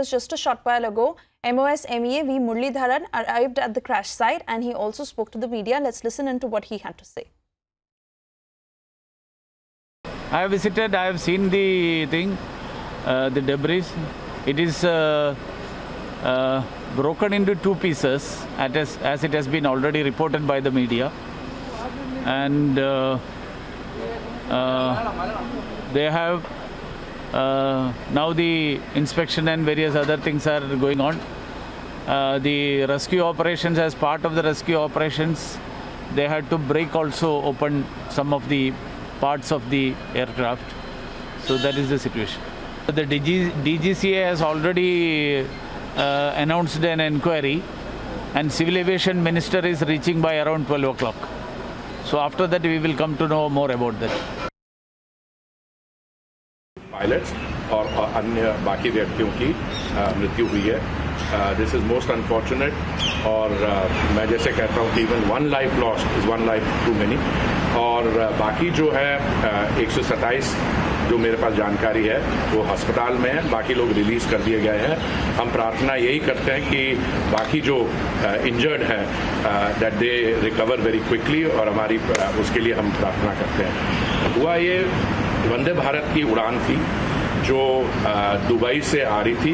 Just a short while ago, MOS MEA V. Muralidharan arrived at the crash site and he also spoke to the media. Let's listen into what he had to say. I have visited, I have seen the thing, the debris. It is broken into two pieces as it has been already reported by the media. And they have now the inspection and various other things are going on. The rescue operations, as part of the rescue operations, they had to break also open some of the parts of the aircraft. So that is the situation. The DGCA has already announced an inquiry, and Civil Aviation Minister is reaching by around 12 o'clock. So after that we will come to know more about that. Pilots और अन्य बाकी व्यक्तियों की मृत्यु हुई है. This is most unfortunate और मैं जैसे कहता हूँ कि even one life lost is one life too many. और बाकी जो है 127 जो मेरे पास जानकारी है वो अस्पताल में है, बाकी लोग रिलीज़ कर दिए गए हैं. हम प्रार्थना यही करते हैं कि बाकी जो इंजर्ड हैं that they recover very quickly, और हमारी उसके लिए हम प्रार्थना करते हैं. हुआ ये वंदे भारत की उड़ान थी जो दुबई से आ रही थी.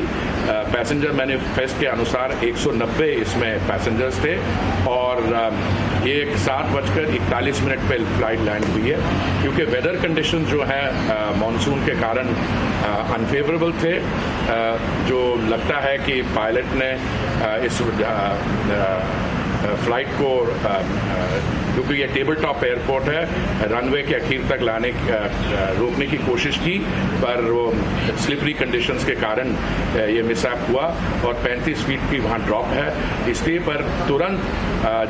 पैसेंजर मैनिफेस्ट के अनुसार 190 इसमें पैसेंजर्स थे और ये 7:41 पे फ्लाइट लैंड हुई है. क्योंकि वेदर कंडीशन जो है मॉनसून के कारण अनफेवरेबल थे, जो लगता है कि पायलट ने इस फ्लाइट को, क्योंकि ये टेबल टॉप एयरपोर्ट है, रनवे के अखीर तक रोकने की कोशिश की, पर वो स्लिपरी कंडीशंस के कारण ये मिसहैप हुआ और 35 फीट की वहाँ ड्रॉप है. इसलिए पर तुरंत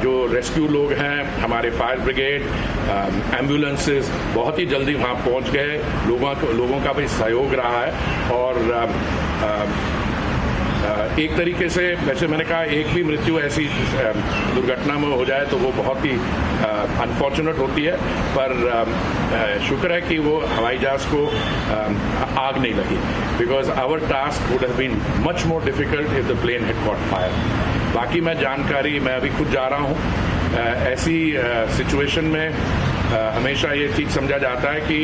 जो रेस्क्यू लोग हैं, हमारे फायर ब्रिगेड, एम्बुलेंसेस बहुत ही जल्दी वहाँ पहुँच गए. लोगों का भी सहयोग रहा है और एक तरीके से, वैसे मैंने कहा, एक भी मृत्यु ऐसी दुर्घटना में हो जाए तो वो बहुत ही अनफॉर्चुनेट होती है, पर शुक्र है कि वो हवाई जहाज को आग नहीं लगी. Because our task would have been much more difficult if the plane had caught fire. बाकी मैं अभी खुद जा रहा हूँ. ऐसी सिचुएशन में हमेशा ये ठीक समझा जाता है कि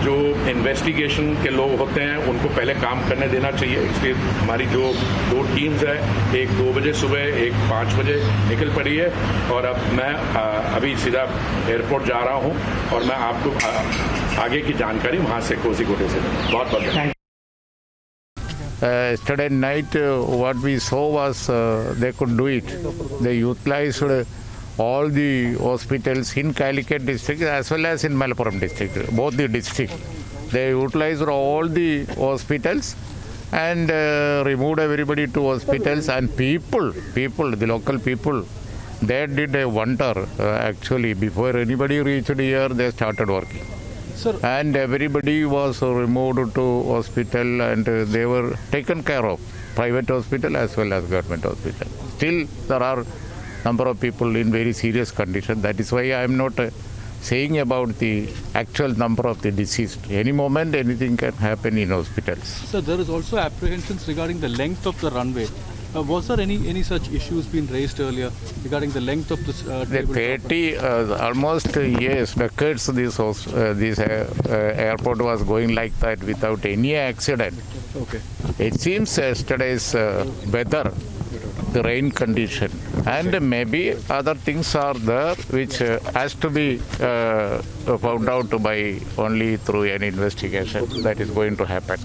जो इन्वेस्टिगेशन के लोग होते हैं उनको पहले काम करने देना चाहिए. इसलिए हमारी जो 2 टीम्स है, एक 2 बजे सुबह, एक 5 बजे निकल पड़ी है. और अब मैं अभी सीधा एयरपोर्ट जा रहा हूं और मैं आपको आगे की जानकारी वहां से कोझीकोड से बहुत बहुत Yesterday night what we saw was they could do it. They utilized all the hospitals in Calicut district as well as in Malappuram district, both the district. They utilized all the hospitals and removed everybody to hospitals, and people, the local people, they did a wonder. Actually, before anybody reached here, they started working. Sir. And everybody was removed to hospital and they were taken care of, private hospital as well as government hospital. Still, there are number of people in very serious condition. That is why I am not saying about the actual number of the deceased. Any moment, anything can happen in hospitals. So there is also apprehensions regarding the length of the runway. Was there any such issues being raised earlier regarding the length of this? The 30, almost years, decades, this airport was going like that without any accident. Okay. It seems yesterday's weather, the rain condition, and maybe other things are there which has to be found out by only through an investigation that is going to happen.